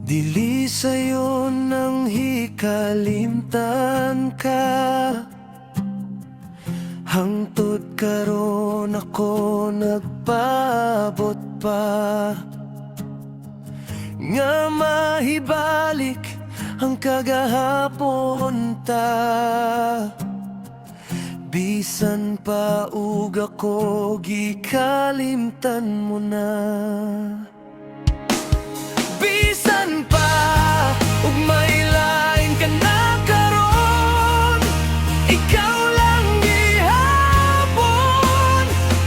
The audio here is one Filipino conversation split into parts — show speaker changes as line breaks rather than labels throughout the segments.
Dili sa'yo nang hikalimtan ka, hangtod karon ako nagpaabot pa, nga mahibalik ang kagahapon ta. Bisan pa ug ako gikalimtan mo na. Bisan pa ug may lain ka na karon, ikaw lang gihapon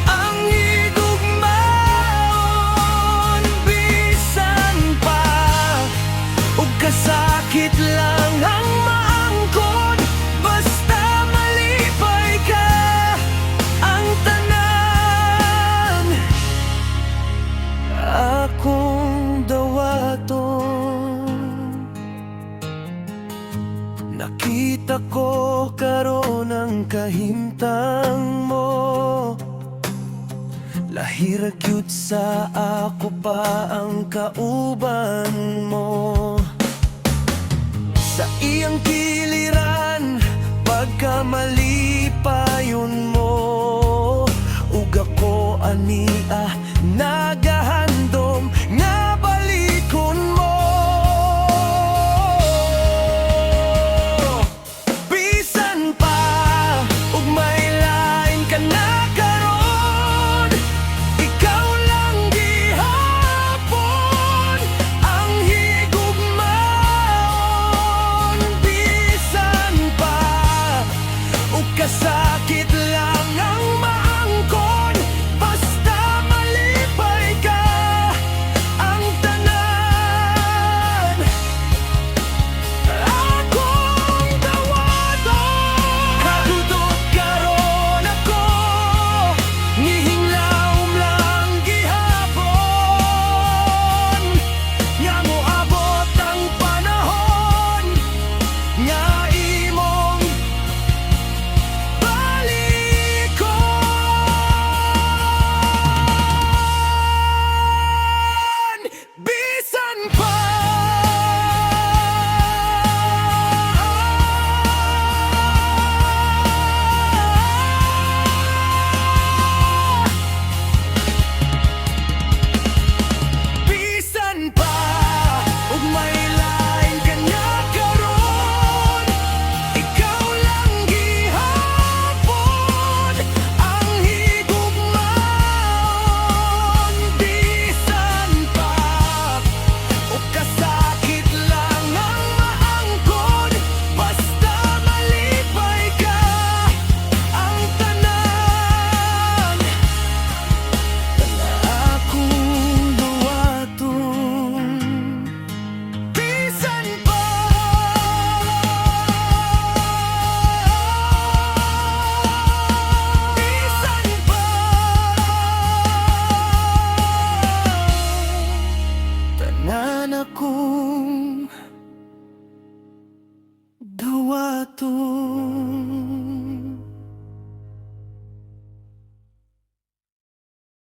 ang higugmaon. Bisan pa ug kasakit lang ang maangkon, basta malipay ka ang tanan akong dawaton. Nakita ko karon ang kahimtang mo, lahira gyud sa ako pa ang kauban mo. Sa iyang kiliran pagkamali payon mo, ug ako ania